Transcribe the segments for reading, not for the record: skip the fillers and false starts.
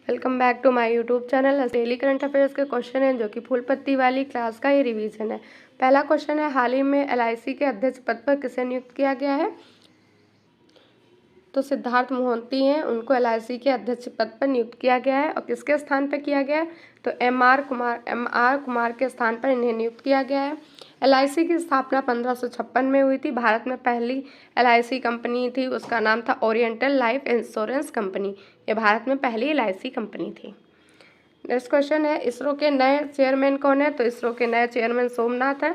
Welcome back to my YouTube channel. Daily current affairs के question हैं जो कि फुल पत्ती वाली क्लास का ही रिवीजन है। पहला क्वेश्चन है, हाल ही में एलआईसी के अध्यक्ष पद पर किसे नियुक्त किया गया है? तो सिद्धार्थ मोहंती हैं, उनको एलआईसी के अध्यक्ष पद पर नियुक्त किया गया है। और किसके स्थान पर किया गया है? तो एम.आर. कुमार के स्थान पर इन्हें नियुक्त किया गया है। एलआईसी की स्थापना 1556 में हुई थी। भारत में पहली एलआईसी कंपनी थी, उसका नाम था ओरिएंटल लाइफ इंश्योरेंस कंपनी। ये भारत में पहली एलआईसी कंपनी थी। नेक्स्ट क्वेश्चन है, इसरो के नए चेयरमैन कौन है? तो इसरो के नए चेयरमैन सोमनाथ हैं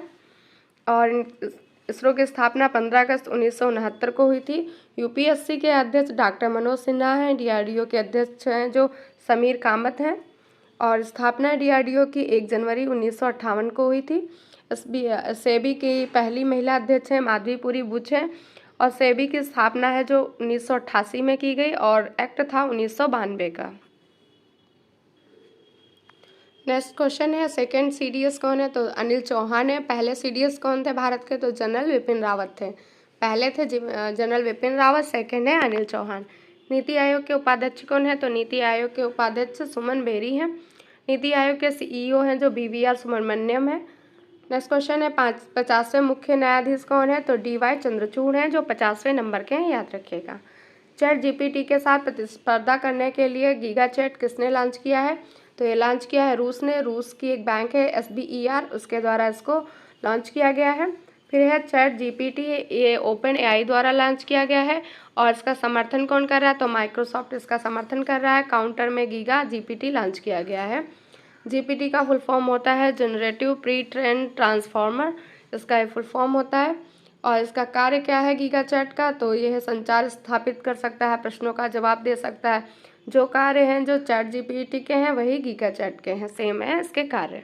और इसरो की स्थापना 15 अगस्त 1969 को हुई थी। यूपीएससी के अध्यक्ष डॉक्टर मनोज सिन्हा हैं। डीआरडीओ के अध्यक्ष हैं जो समीर कामत हैं और स्थापना डीआरडीओ की 1 जनवरी 1958 को हुई थी। सेबी की पहली महिला अध्यक्ष हैं माधवीपुरी बुच हैं और सेबी की स्थापना है जो 1988 में की गई और एक्ट था 1992 का। नेक्स्ट क्वेश्चन है, सेकंड सीडीएस कौन है? तो अनिल चौहान है। पहले सीडीएस कौन थे भारत के? तो जनरल विपिन रावत थे। पहले थे जनरल विपिन रावत, सेकंड है अनिल चौहान। नीति आयोग के उपाध्यक्ष कौन है? तो नीति आयोग के उपाध्यक्ष सुमन बेरी हैं। नीति आयोग के सीईओ हैं जो बीवीआर सुब्रमण्यम है। नेक्स्ट क्वेश्चन है, 50वें मुख्य न्यायाधीश कौन है? तो डीवाई चंद्रचूड़ हैं जो 50वें नंबर के हैं, याद रखिएगा। चैट जीपीटी के साथ प्रतिस्पर्धा करने के लिए गीगा चैट किसने लॉन्च किया है? तो ये लॉन्च किया है रूस ने। रूस की एक बैंक है SBER, उसके द्वारा इसको लॉन्च किया गया है। फिर है चैट जीपीटी, ये ओपन एआई द्वारा लॉन्च किया गया है और इसका समर्थन कौन कर रहा है? तो माइक्रोसॉफ्ट इसका समर्थन कर रहा है। काउंटर में गीगा जीपीटी लॉन्च किया गया है। जीपीटी का फुल फॉर्म होता है जनरेटिव प्री ट्रेन ट्रांसफॉर्मर, इसका ये फुल फॉर्म होता है। और इसका कार्य क्या है गीगा चैट का? तो यह संचार स्थापित कर सकता है, प्रश्नों का जवाब दे सकता है। जो कार्य हैं जो चैट जीपीटी के हैं वही गीगा चैट के हैं, सेम है इसके कार्य।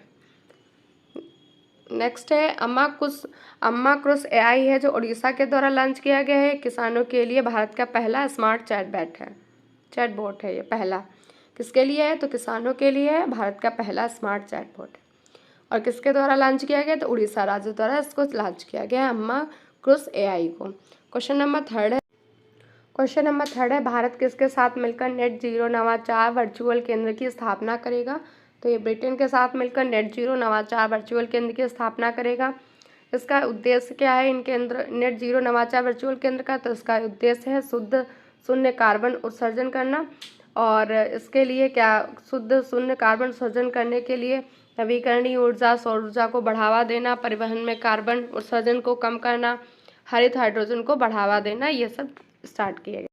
नेक्स्ट है, अम्मा क्रुस एआई है जो उड़ीसा के द्वारा लॉन्च किया गया है। किसानों के लिए भारत का पहला स्मार्ट चैटबॉट है ये पहला। किसके लिए है? तो किसानों के लिए है, भारत का पहला स्मार्ट चैटबॉट है। और किसके द्वारा लॉन्च किया गया? तो उड़ीसा राज्य द्वारा इसको लॉन्च किया गया है, अम्मा क्रुस एआई को। क्वेश्चन नंबर थर्ड है, भारत किसके साथ मिलकर नेट जीरो नवाचार वर्चुअल केंद्र की स्थापना करेगा? तो ये ब्रिटेन के साथ मिलकर नेट जीरो नवाचार वर्चुअल केंद्र की स्थापना करेगा। इसका उद्देश्य क्या है नेट जीरो नवाचार वर्चुअल केंद्र का? तो इसका उद्देश्य है शून्य कार्बन उत्सर्जन करना। और इसके लिए शून्य कार्बन उत्सर्जन करने के लिए नवीकरणीय ऊर्जा, सौर ऊर्जा को बढ़ावा देना, परिवहन में कार्बन उत्सर्जन को कम करना, हरित हाइड्रोजन को बढ़ावा देना, ये सब स्टार्ट किए गए।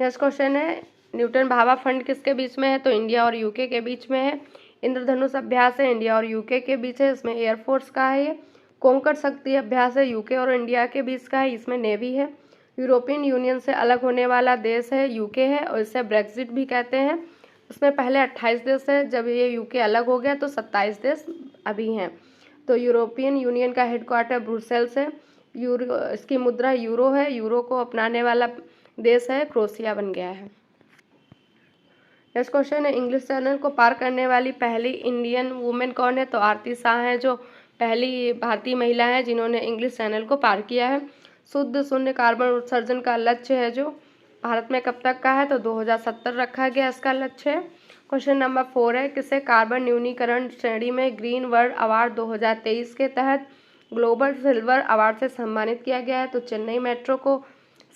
नेक्स्ट क्वेश्चन है, न्यूटन भाभा फंड किसके बीच में है? तो इंडिया और यूके के बीच में है। इंद्रधनुष अभ्यास है, इंडिया और यूके के बीच है, इसमें एयरफोर्स का है। ये कोंकण शक्ति अभ्यास है, यूके और इंडिया के बीच का है, इसमें नेवी है। यूरोपियन यूनियन से अलग होने वाला देश है यूके है और इसे ब्रेक्जिट भी कहते हैं। उसमें पहले 28 देश है, जब ये यूके अलग हो गया तो 27 देश अभी हैं। तो यूरोपियन यूनियन का हेडक्वार्टर ब्रुसेल्स है। इसकी मुद्रा यूरो है। यूरो को अपनाने वाला देश है क्रोएशिया बन गया है। नेक्स्ट क्वेश्चन है, इंग्लिश चैनल को पार करने वाली पहली इंडियन वुमेन कौन है? तो आरती शाह हैं जो पहली भारतीय महिला है जिन्होंने इंग्लिश चैनल को पार किया है। शुद्ध शून्य कार्बन उत्सर्जन का लक्ष्य है जो भारत में कब तक का है? तो 2070 रखा गया इसका लक्ष्य है। क्वेश्चन नंबर 4 है, किसे कार्बन न्यूनीकरण श्रेणी में ग्रीन वर्ल्ड अवार्ड 2023 के तहत ग्लोबल सिल्वर अवार्ड से सम्मानित किया गया है? तो चेन्नई मेट्रो को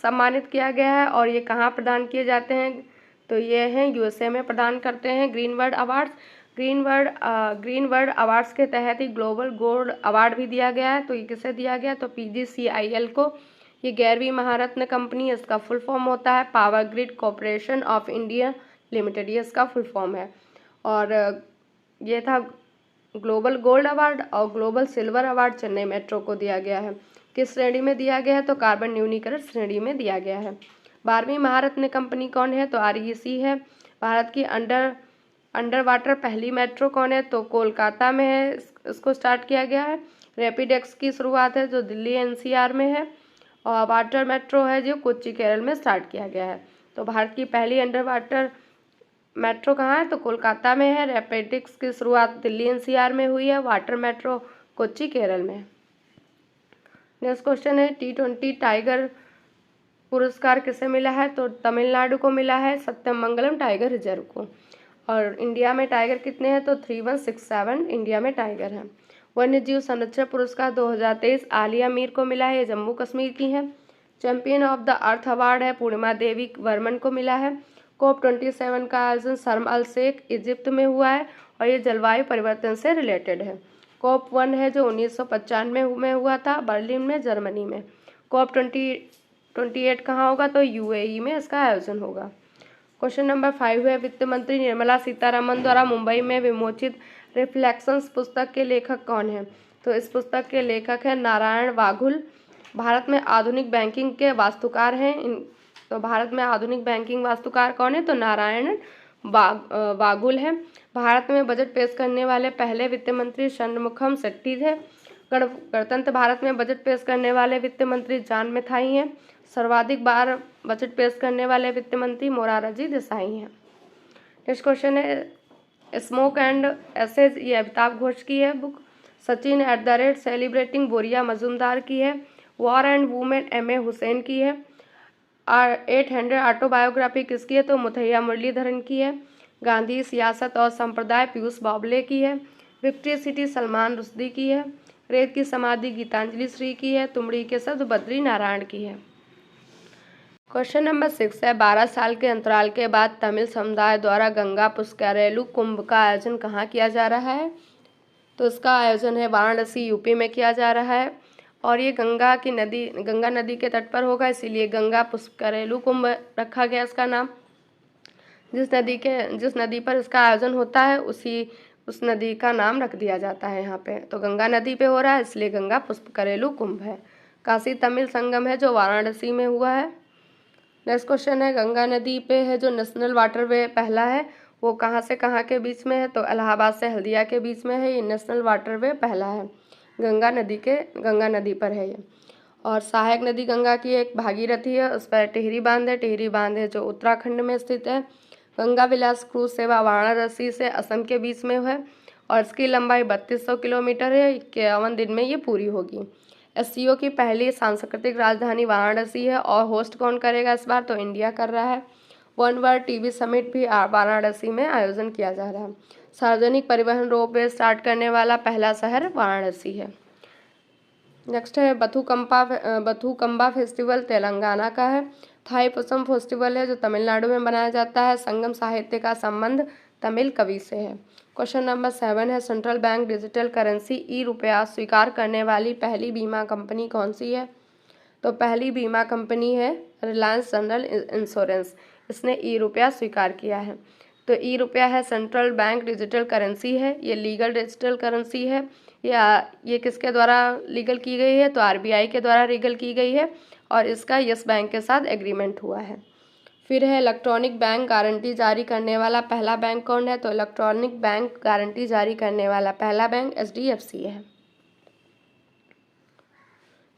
सम्मानित किया गया है। और ये कहाँ प्रदान किए जाते हैं? तो ये हैं यूएसए में प्रदान करते हैं green world awards. Green world awards के तहत ही ग्लोबल गोल्ड अवार्ड भी दिया गया है। तो ये किसे दिया गया? तो PGCIL को। ये 11वीं महारत्न कंपनी, इसका फुल फॉर्म होता है power grid corporation of India limited, ये इसका फुल फॉर्म है। और ये था ग्लोबल गोल्ड अवार्ड और global silver award Chennai metro को दिया गया है। किस श्रेणी में दिया गया है? तो कार्बन न्यूनीकरण श्रेणी में दिया गया है। 12वीं महारत्न कंपनी कौन है? तो REC है। भारत की अंडर वाटर पहली मेट्रो कौन है? तो कोलकाता में है, इसको स्टार्ट किया गया है। रैपिडेक्स की शुरुआत है जो दिल्ली NCR में है। और वाटर मेट्रो है जो कोच्चि केरल में स्टार्ट किया गया है। तो भारत की पहली अंडर वाटर मेट्रो कहाँ है? तो कोलकाता में है। रैपिडेक्स की शुरुआत दिल्ली NCR में हुई है। वाटर मेट्रो कोच्चि केरल में। नेक्स्ट क्वेश्चन है, T20 टाइगर पुरस्कार किसे मिला है? तो तमिलनाडु को मिला है, सत्यमंगलम टाइगर रिजर्व को। और इंडिया में टाइगर कितने हैं? तो 3167 इंडिया में टाइगर हैं। वन्य जीव संरक्षण पुरस्कार 2023 आलिया मीर को मिला है, ये जम्मू कश्मीर की है। Champion of the earth award है पूर्णिमा देवी वर्मन को मिला है। COP27 का आयोजन शर्म अल शेख इजिप्ट में हुआ है और ये जलवायु परिवर्तन से रिलेटेड है। COP1 है जो 1995 में हुआ था बर्लिन में, जर्मनी में। COP28 कहाँ होगा? तो UAE में इसका आयोजन होगा। क्वेश्चन नंबर 5 है, वित्त मंत्री निर्मला सीतारमण द्वारा मुंबई में विमोचित रिफ्लेक्शंस पुस्तक के लेखक कौन है? तो इस पुस्तक के लेखक हैं नारायण वाघुल। भारत में आधुनिक बैंकिंग के वास्तुकार हैं तो भारत में आधुनिक बैंकिंग वास्तुकार कौन है? तो नारायण वाघुल है। भारत में बजट पेश करने वाले पहले वित्त मंत्री षणमुखम शेट्टी थे। गणतंत्र भारत में बजट पेश करने वाले वित्त मंत्री जॉन मैथाई हैं। सर्वाधिक बार बजट पेश करने वाले वित्त मंत्री मोरारजी देसाई हैं। नेक्स्ट क्वेश्चन है स्मोक एंड एसेज, ये अमिताभ घोष की है बुक। सचिन @सेलिब्रेटिंग बोरिया मजूमदार की है। War and women MA Hussain की है। 800 ऑटोबायोग्राफी किसकी है? तो मुथैया मुरलीधरन की है। गांधी सियासत और संप्रदाय पीयूष बावले की है। विक्ट्री सिटी सलमान रुश्दी की है। रेत की समाधि गीतांजलि श्री की है। तुमड़ी के शब्द बद्री नारायण की है। क्वेश्चन नंबर 6 है, 12 साल के अंतराल के बाद तमिल समुदाय द्वारा गंगा पुष्करेलु कुंभ का आयोजन कहाँ किया जा रहा है? तो इसका आयोजन है वाराणसी UP में किया जा रहा है और ये गंगा नदी के तट पर होगा, इसीलिए गंगा पुष्करेलु कुंभ रखा गया इसका नाम। जिस नदी पर इसका आयोजन होता है उस नदी का नाम रख दिया जाता है यहाँ पे। तो गंगा नदी पे हो रहा है इसलिए गंगा पुष्करेलु कुंभ है। काशी तमिल संगम है जो वाराणसी में हुआ है। नेक्स्ट क्वेश्चन है, गंगा नदी पे है जो नेशनल वाटरवे पहला है वो कहाँ से कहाँ के बीच में है? तो इलाहाबाद से हल्दिया के बीच में है, ये नेशनल वाटरवे पहला है। गंगा नदी पर है ये। और सहायक नदी गंगा की एक भागीरथी है, उस पर टिहरी बांध है जो उत्तराखंड में स्थित है। गंगा विलास क्रूज सेवा वाराणसी से असम के बीच में है और इसकी लंबाई 3200 किलोमीटर है। 51 दिन में ये पूरी होगी। SCO की पहली सांस्कृतिक राजधानी वाराणसी है और होस्ट कौन करेगा इस बार? तो इंडिया कर रहा है। वन वर्ल्ड TV समिट भी वाराणसी में आयोजन किया जा रहा है। सार्वजनिक परिवहन रोपवे स्टार्ट करने वाला पहला शहर वाराणसी है। नेक्स्ट है बथुकम्बा फेस्टिवल तेलंगाना का है। थाईपुसम फेस्टिवल है जो तमिलनाडु में मनाया जाता है। संगम साहित्य का संबंध तमिल कवि से है। क्वेश्चन नंबर 7 है, सेंट्रल बैंक डिजिटल करेंसी ₹रुपया स्वीकार करने वाली पहली बीमा कंपनी कौन सी है? तो पहली बीमा कंपनी है रिलायंस जनरल इंश्योरेंस, इसने ₹रुपया स्वीकार किया है। तो ₹रुपया है सेंट्रल बैंक डिजिटल करेंसी है, ये लीगल डिजिटल करेंसी है। ये किसके द्वारा लीगल की गई है? तो RBI के द्वारा लीगल की गई है और इसका यस बैंक के साथ एग्रीमेंट हुआ है। फिर है इलेक्ट्रॉनिक बैंक गारंटी जारी करने वाला पहला बैंक कौन है? तो इलेक्ट्रॉनिक बैंक गारंटी जारी करने वाला पहला बैंक HDFC है।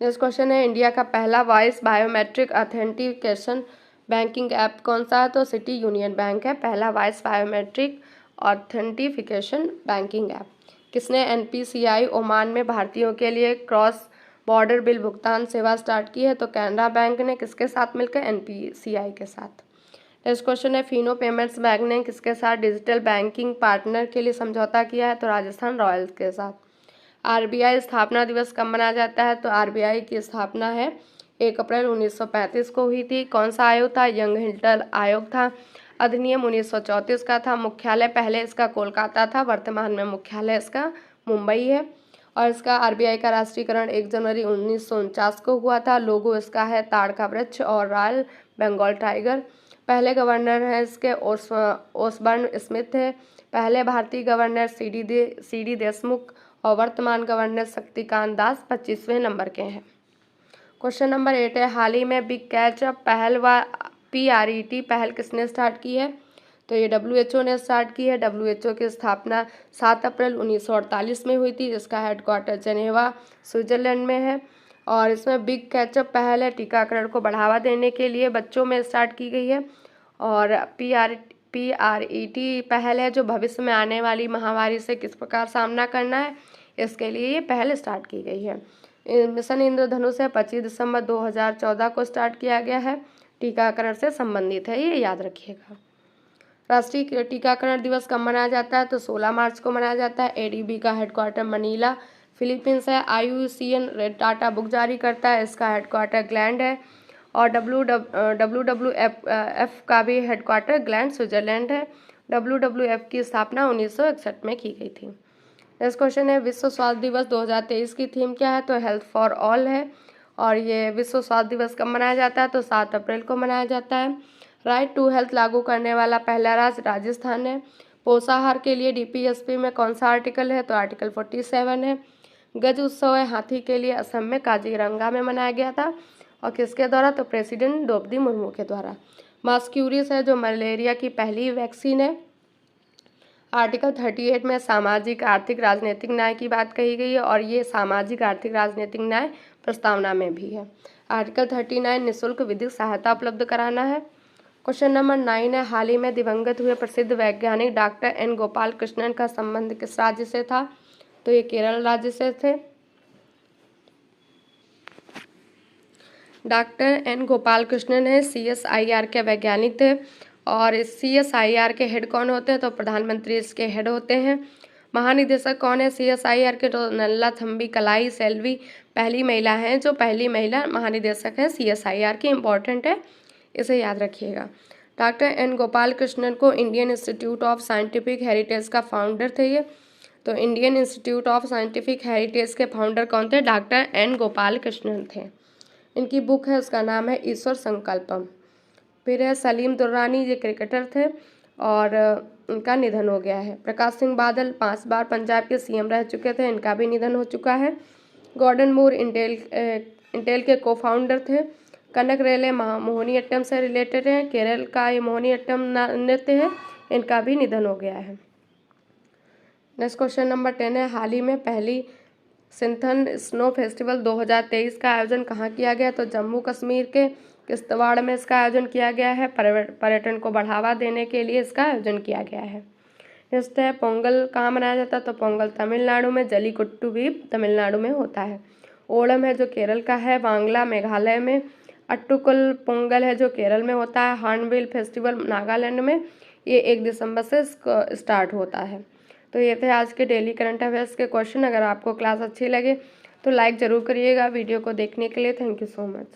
नेक्स्ट क्वेश्चन है, इंडिया का पहला voice biometric authentication banking app कौन सा है? तो सिटी यूनियन बैंक है पहला voice biometric authentification banking app. किसने NPCI ओमान में भारतीयों के लिए क्रॉस बॉर्डर बिल भुगतान सेवा स्टार्ट की है? तो कैनरा बैंक ने किसके साथ मिलकर? NPCI के साथ। नेक्स्ट क्वेश्चन है, फिनो पेमेंट्स बैंक ने किसके साथ डिजिटल बैंकिंग पार्टनर के लिए समझौता किया है? तो राजस्थान रॉयल्स के साथ। RBI स्थापना दिवस कब मनाया जाता है? तो RBI की स्थापना है 1 अप्रैल 1935 को हुई थी। कौन सा आयोग था? यंग हिल्टन आयोग था। अधिनियम 1934 का था। मुख्यालय पहले इसका कोलकाता था, वर्तमान में मुख्यालय इसका मुंबई है। और इसका RBI का राष्ट्रीयकरण 1 जनवरी 1949 को हुआ था। लोगो इसका है ताड़ का वृक्ष और रॉयल बंगाल टाइगर। पहले गवर्नर हैं इसके ओसबर्न स्मिथ है। पहले भारतीय गवर्नर CD देशमुख और वर्तमान गवर्नर शक्तिकांत दास 25वें नंबर के हैं। क्वेश्चन नंबर 8 है, हाल ही में बिग कैच पहल व PRET पहल किसने स्टार्ट की है? तो ये WHO ने स्टार्ट की है। WHO की स्थापना 7 अप्रैल 1948 में हुई थी, जिसका हेडक्वार्टर जेनेवा स्विट्जरलैंड में है। और इसमें बिग कैचअप पहल है टीकाकरण को बढ़ावा देने के लिए बच्चों में स्टार्ट की गई है। और PRET पहल है जो भविष्य में आने वाली महामारी से किस प्रकार सामना करना है, इसके लिए ये पहल स्टार्ट की गई है। मिशन इंद्रधनुष है 25 दिसंबर 2014 को स्टार्ट किया गया है, टीकाकरण से संबंधित है, ये याद रखिएगा। राष्ट्रीय टीकाकरण दिवस कब मनाया जाता है? तो 16 मार्च को मनाया जाता है। एडीबी का हेडक्वार्टर मनीला फिलीपींस है। IUCN रेड डाटा बुक जारी करता है, इसका हेडक्वार्टर ग्लैंड है। और WWF का भी हेडक्वार्टर ग्लैंड स्विट्जरलैंड है। WWF की स्थापना 1961 में की गई थी। नेक्स्ट क्वेश्चन है, विश्व स्वास्थ्य दिवस 2023 की थीम क्या है? तो हेल्थ फॉर ऑल है। और ये विश्व स्वास्थ्य दिवस कब मनाया जाता है? तो 7 अप्रैल को मनाया जाता है। राइट टू हेल्थ लागू करने वाला पहला राज्य राजस्थान है। पोषाहार के लिए DPSP में कौन सा आर्टिकल है? तो आर्टिकल 47 है। गज उत्सव है हाथी के लिए असम में काजीरंगा में मनाया गया था। और किसके द्वारा? तो प्रेसिडेंट द्रौपदी मुर्मू के द्वारा। मास्क्यूरिस है जो मलेरिया की पहली वैक्सीन है। आर्टिकल 38 में सामाजिक आर्थिक राजनीतिक न्याय की बात कही गई है, और ये सामाजिक आर्थिक राजनीतिक न्याय प्रस्तावना में भी है। आर्टिकल 39 निःशुल्क विधिक सहायता उपलब्ध कराना है। क्वेश्चन नंबर 9 है, हाल ही में दिवंगत हुए प्रसिद्ध वैज्ञानिक डॉक्टर N गोपाल कृष्णन का संबंध किस राज्य से था? तो ये केरल राज्य से थे। डॉक्टर N गोपाल कृष्णन है CSIR के वैज्ञानिक थे। और इस CSIR के हेड कौन होते हैं? तो प्रधानमंत्री इसके हेड होते हैं। महानिदेशक कौन है CSIR के? तो नल्ला थम्बी कलाई सेल्वी पहली महिला हैं, जो पहली महिला महानिदेशक है CSIR की। इम्पोर्टेंट है, इसे याद रखिएगा। डॉक्टर N गोपाल कृष्णन को Indian institute of scientific heritage का फाउंडर थे ये। तो Indian institute of scientific heritage के फाउंडर कौन थे? डॉक्टर N गोपाल कृष्णन थे। इनकी बुक है, उसका नाम है ईश्वर संकल्पम। फिर है सलीम दुर्रानी, ये क्रिकेटर थे और इनका निधन हो गया है। प्रकाश सिंह बादल 5 बार पंजाब के CM रह चुके थे, इनका भी निधन हो चुका है। गॉर्डन मूर इंटेल के को-फाउंडर थे। कनक रेले मोहिनीअट्टम से रिलेटेड हैं। केरल का ये मोहिनीअट्टम नृत्य है, इनका भी निधन हो गया है। नेक्स्ट क्वेश्चन नंबर 10 है, हाल ही में पहली सिंथन स्नो फेस्टिवल 2023 का आयोजन कहाँ किया गया? तो जम्मू कश्मीर के किश्तवाड़ में इसका आयोजन किया गया है। पर्यटन को बढ़ावा देने के लिए इसका आयोजन किया गया है। नेक्स्ट है, पोंगल कहाँ मनाया जाता है? तो पोंगल तमिलनाडु में, जलीकुट्टू भी तमिलनाडु में होता है। ओणम है जो केरल का है, वांगला मेघालय में। अट्टुकल पोंगल है जो केरल में होता है। हॉर्नबिल फेस्टिवल नागालैंड में, ये 1 दिसंबर से स्टार्ट होता है। तो ये थे आज के डेली करंट अफेयर्स के क्वेश्चन। अगर आपको क्लास अच्छी लगे तो लाइक ज़रूर करिएगा। वीडियो को देखने के लिए थैंक यू सो मच।